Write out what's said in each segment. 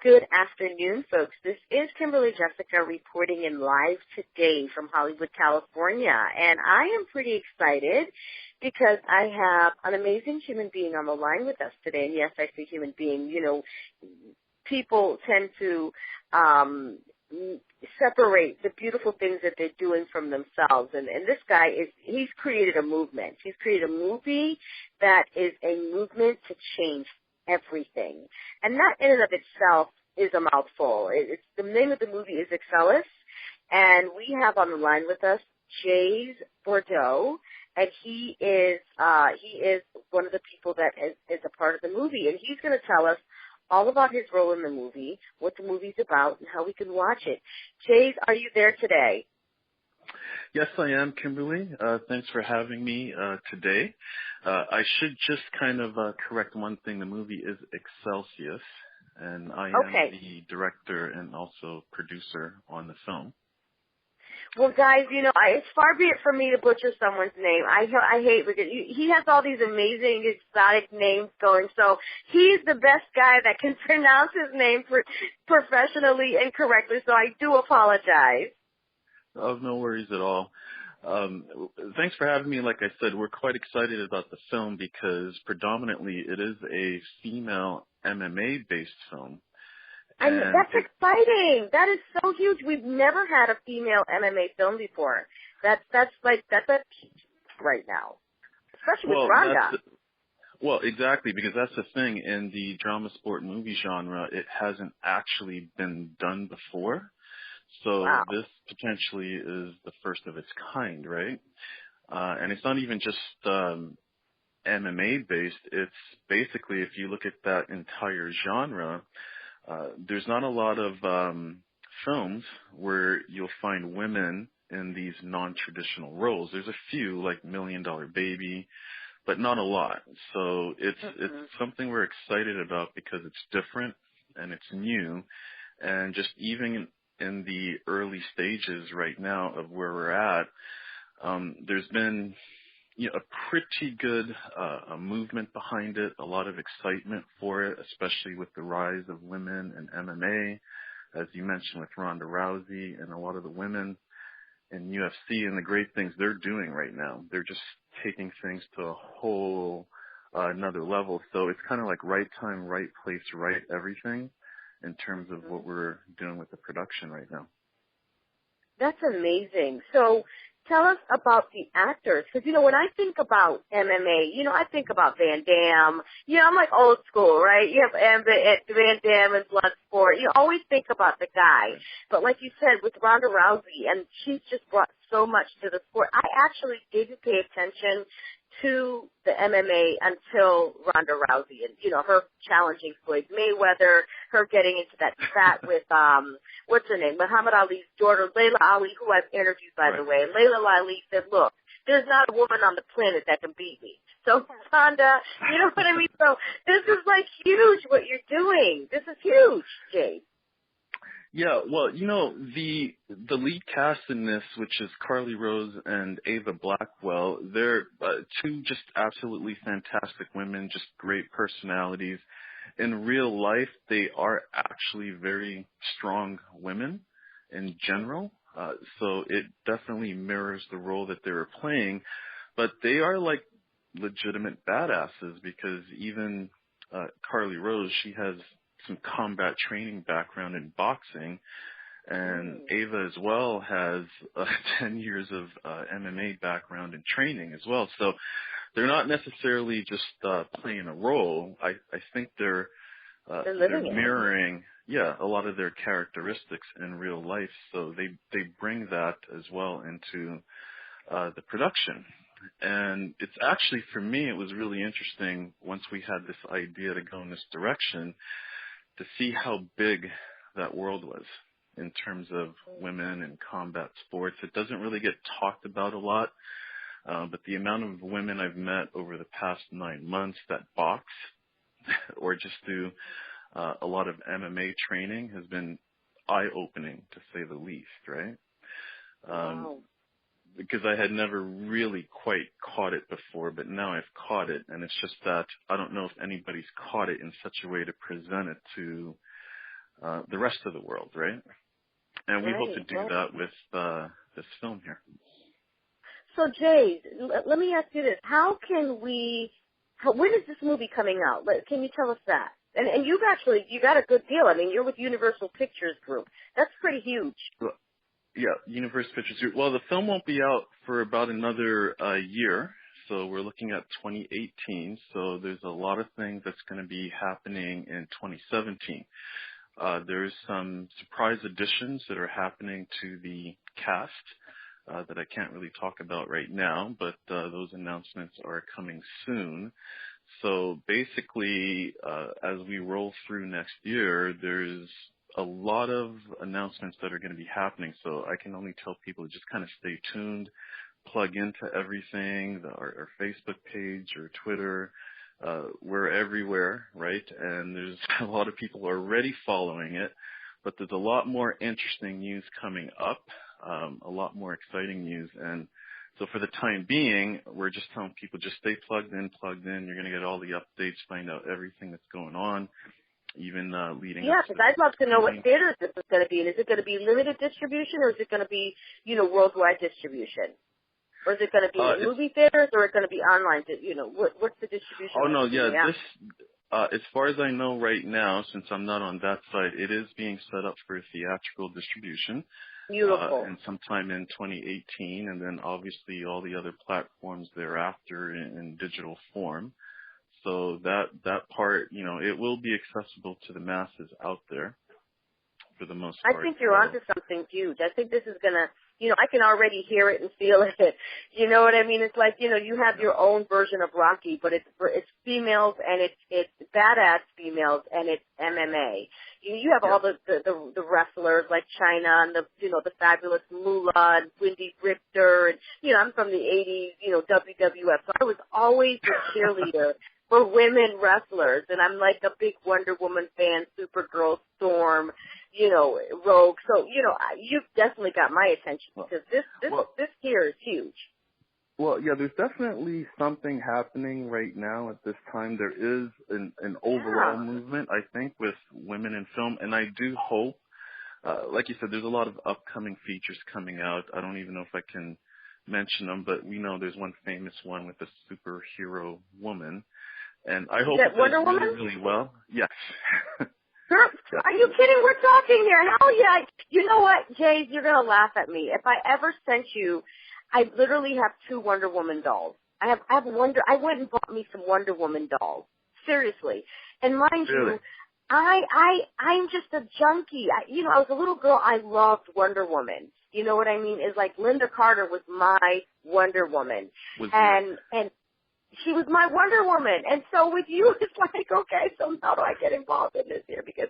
Good afternoon, folks. This is Kimberly Jessica reporting in live today from Hollywood, California. And I am pretty excited because I have an amazing human being on the line with us today. And yes, I say human being. You know, people tend to separate the beautiful things that they're doing from themselves. And this guy he's created a movement. He's created a movie that is a movement to change everything. And that in and of itself is a mouthful. It's the name of the movie is Excelsis, and we have on the line with us Jaze Bordeaux, and he is one of the people that is a part of the movie, and he's going to tell us all about his role in the movie, what the movie's about, and how we can watch it. Jaze, are you there today? Yes, I am, Kimberly. Thanks for having me today. I should just kind of correct one thing. The movie is Excelsis, and I am the director and also producer on the film. Well, guys, you know, it's far be it from me to butcher someone's name. I hate because he has all these amazing exotic names going. So he's the best guy that can pronounce his name professionally and correctly. So I do apologize. Oh, no worries at all. Thanks for having me. Like I said, we're quite excited about the film because predominantly it is a female MMA-based film. And that's exciting. That is so huge. We've never had a female MMA film before. That's right now, especially with Rhonda. Well, exactly, because that's the thing. In the drama sport movie genre, it hasn't actually been done before. So This potentially is the first of its kind, right? And it's not even just MMA based. It's basically, if you look at that entire genre, there's not a lot of films where you'll find women in these non-traditional roles. There's a few, like Million Dollar Baby, but not a lot. So it's something we're excited about because it's different and it's new, and just even in the early stages right now of where we're at, there's been a pretty good movement behind it, a lot of excitement for it, especially with the rise of women in MMA, as you mentioned with Ronda Rousey and a lot of the women in UFC and the great things they're doing right now. They're just taking things to a whole another level. So it's kind of like right time, right place, right everything in terms of what we're doing with the production right now. That's amazing. So tell us about the actors, because, you know, when I think about MMA, you know, I think about Van Damme. You know, I'm like old school, right? You have Van Damme and Bloodsport. You always think about the guy. But like you said, with Ronda Rousey, and she's just brought so much to the sport, I actually didn't pay attention to the MMA until Ronda Rousey and, you know, her challenging Floyd Mayweather, her getting into that spat with, what's her name, Muhammad Ali's daughter, Layla Ali, who I've interviewed, by the way. And Layla Ali said, look, there's not a woman on the planet that can beat me. So, Ronda, you know what I mean? So this is, like, huge what you're doing. This is huge, Jay. Yeah, well, you know, the lead cast in this, which is Carly Rose and Ava Blackwell, they're two just absolutely fantastic women, just great personalities. In real life, they are actually very strong women in general, so it definitely mirrors the role that they were playing. But they are like legitimate badasses because even Carly Rose, she has some combat training background in boxing, and Ava as well has 10 years of MMA background in training as well. So they're not necessarily just playing a role. I think they're mirroring a lot of their characteristics in real life. So they bring that as well into the production. And it's actually, for me, it was really interesting once we had this idea to go in this direction, to see how big that world was in terms of women and combat sports. It doesn't really get talked about a lot, but the amount of women I've met over the past 9 months that box or just do a lot of MMA training has been eye-opening, to say the least, right? Because I had never really quite caught it before, but now I've caught it, and it's just that I don't know if anybody's caught it in such a way to present it to the rest of the world, right? And we hope to do Right. that with this film here. So, Jaze, let me ask you this. When is this movie coming out? Can you tell us that? And you got a good deal. I mean, you're with Universal Pictures Group. That's pretty huge. Well, yeah, Universal Pictures Group. Well, the film won't be out for about another year, so we're looking at 2018. So there's a lot of things that's going to be happening in 2017. There's some surprise additions that are happening to the cast that I can't really talk about right now, but those announcements are coming soon. So basically, as we roll through next year, there's a lot of announcements that are going to be happening. So I can only tell people to just kind of stay tuned, plug into everything, our Facebook page or Twitter. We're everywhere, right? And there's a lot of people already following it, but there's a lot more interesting news coming up, a lot more exciting news. And so for the time being, we're just telling people just stay plugged in. You're going to get all the updates, find out everything that's going on, even leading up to. Yeah, because I'd love to know what theaters this is going to be. And is it going to be limited distribution, or is it going to be, worldwide distribution? Or is it going to be in movie theaters, or is it going to be online? What's the distribution? Oh, no, yeah. This, as far as I know right now, since I'm not on that side, it is being set up for theatrical distribution. Beautiful. And sometime in 2018, and then obviously all the other platforms thereafter in digital form. So that part, it will be accessible to the masses out there for the most part. I think you're onto something huge. I think this is going to, I can already hear it and feel it. You know what I mean? It's like, you have your own version of Rocky, but it's females, and it's badass females, and it's MMA. You have all the wrestlers like China and the fabulous Moolah and Wendy Richter, and I'm from the 80s, WWF. So I was always the cheerleader for women wrestlers, and I'm like a big Wonder Woman fan, Supergirl, Storm, Rogue. So, you've definitely got my attention, because this here is huge. Well, yeah, there's definitely something happening right now at this time. There is an overall movement, I think, with women in film, and I do hope, like you said, there's a lot of upcoming features coming out. I don't even know if I can mention them, but we know there's one famous one with a superhero woman, and I hope it does really, really well. Yes. Girl, are you kidding? We're talking here. Hell yeah. You know what, Jaze? You're going to laugh at me. If I ever sent you, I literally have 2 Wonder Woman dolls. I went and bought me some Wonder Woman dolls. Seriously. And mind you, I'm just a junkie. I was a little girl. I loved Wonder Woman. You know what I mean? It's like Linda Carter was my Wonder Woman. And she was my Wonder Woman. And so with you, it's like, okay, so how do I get involved in this here? Because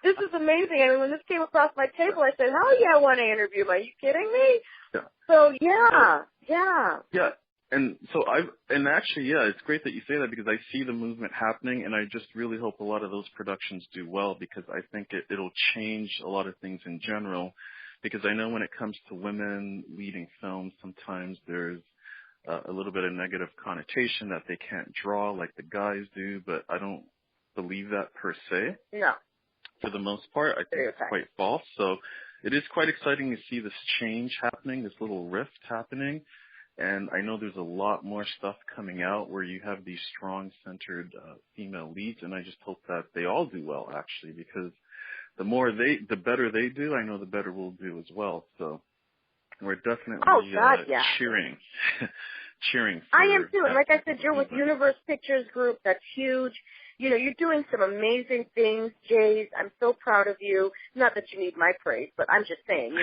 this is amazing. I mean, when this came across my table, I said, hell yeah, I want to interview him. Are you kidding me? Yeah. So, yeah. Yeah. And so it's great that you say that, because I see the movement happening, and I just really hope a lot of those productions do well, because I think it'll change a lot of things in general. Because I know when it comes to women leading films, sometimes there's a little bit of negative connotation that they can't draw like the guys do, but I don't believe that per se. No. For the most part, I think it's quite false. So it is quite exciting to see this change happening, this little rift happening. And I know there's a lot more stuff coming out where you have these strong centered female leads, and I just hope that they all do well, actually, because the better they do, I know the better we'll do as well. So we're definitely cheering. Cheering for I am too. And like I said, you're with Universal Pictures Group. That's huge. You're doing some amazing things, Jaze. I'm so proud of you. Not that you need my praise, but I'm just saying,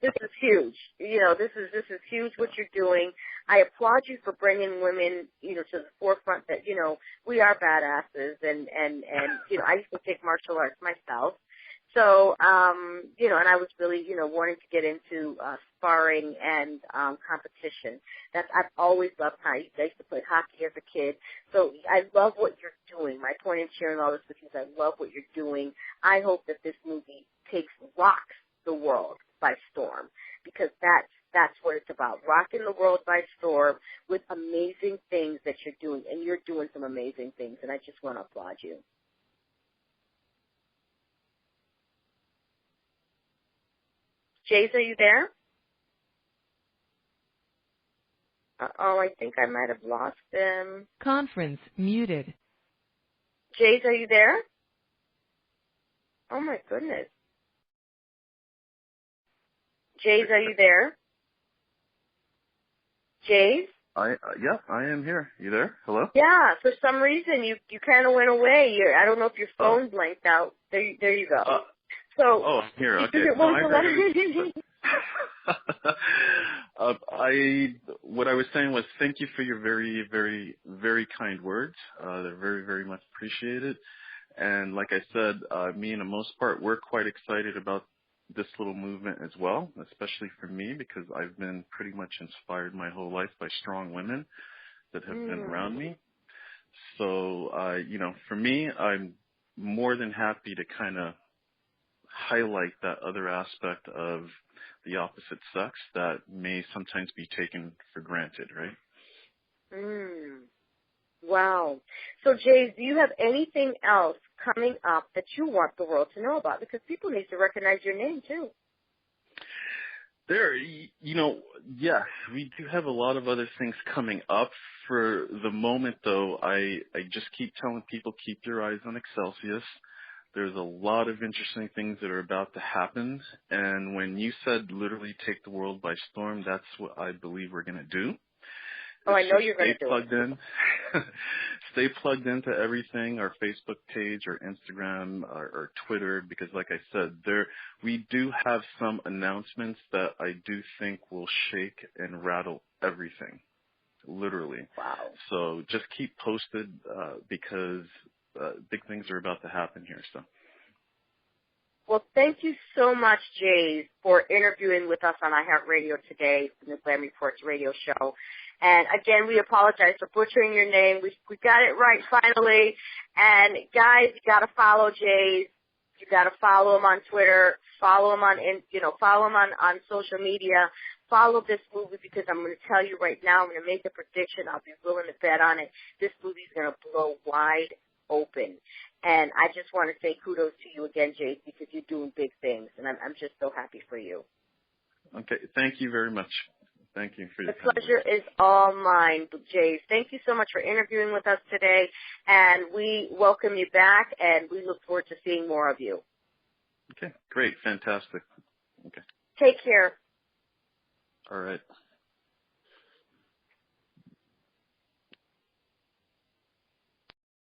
this is huge. This is huge what you're doing. I applaud you for bringing women, to the forefront that, we are badasses, and I used to take martial arts myself. So, and I was really, wanting to get into sparring and competition. I've always loved hockey. I used to play hockey as a kid. So I love what you're doing. My point in sharing all this with you is I love what you're doing. I hope that this movie rocks the world by storm, because that's what it's about. Rocking the world by storm with amazing things that you're doing, and you're doing some amazing things, and I just want to applaud you. Jaze, are you there? Uh-oh, I think I might have lost him. Conference muted. Jaze, are you there? Oh, my goodness. Jaze, are you there? Jaze? Yeah, I am here. You there? Hello? Yeah, for some reason you kind of went away. I don't know if your phone blanked out. There you go. I'm here. Okay. What I was saying was thank you for your very, very, very kind words. They're very, very much appreciated. And like I said, me, in the most part, we're quite excited about this little movement as well, especially for me, because I've been pretty much inspired my whole life by strong women that have been around me. So, for me, I'm more than happy to kind of highlight that other aspect of the opposite sex that may sometimes be taken for granted, right? Wow. So, Jaze, do you have anything else coming up that you want the world to know about? Because people need to recognize your name, too. Yes, we do have a lot of other things coming up. For the moment, though, I just keep telling people, keep your eyes on Excelsis. There's a lot of interesting things that are about to happen. And when you said literally take the world by storm, that's what I believe we're going to do. Oh, I know you're going to do it. Stay plugged in. Stay plugged into everything, our Facebook page, our Instagram, our Twitter, because like I said, we do have some announcements that I do think will shake and rattle everything, literally. Wow. So just keep posted because big things are about to happen here. So. Well, thank you so much, Jaze, for interviewing with us on iHeartRadio today from the Glam Reports radio show. And again, we apologize for butchering your name. We got it right finally. And guys, you got to follow Jaze. You got to follow him on Twitter. Follow him on social media. Follow this movie because I'm going to tell you right now. I'm going to make a prediction. I'll be willing to bet on it. This movie is going to blow wide open. And I just want to say kudos to you again, Jaze, because you're doing big things. And I'm just so happy for you. Okay. Thank you very much. Thank you for your The pleasure is all mine, Jaze. Thank you so much for interviewing with us today, and we welcome you back, and we look forward to seeing more of you. Okay, great, fantastic. Okay. Take care. All right.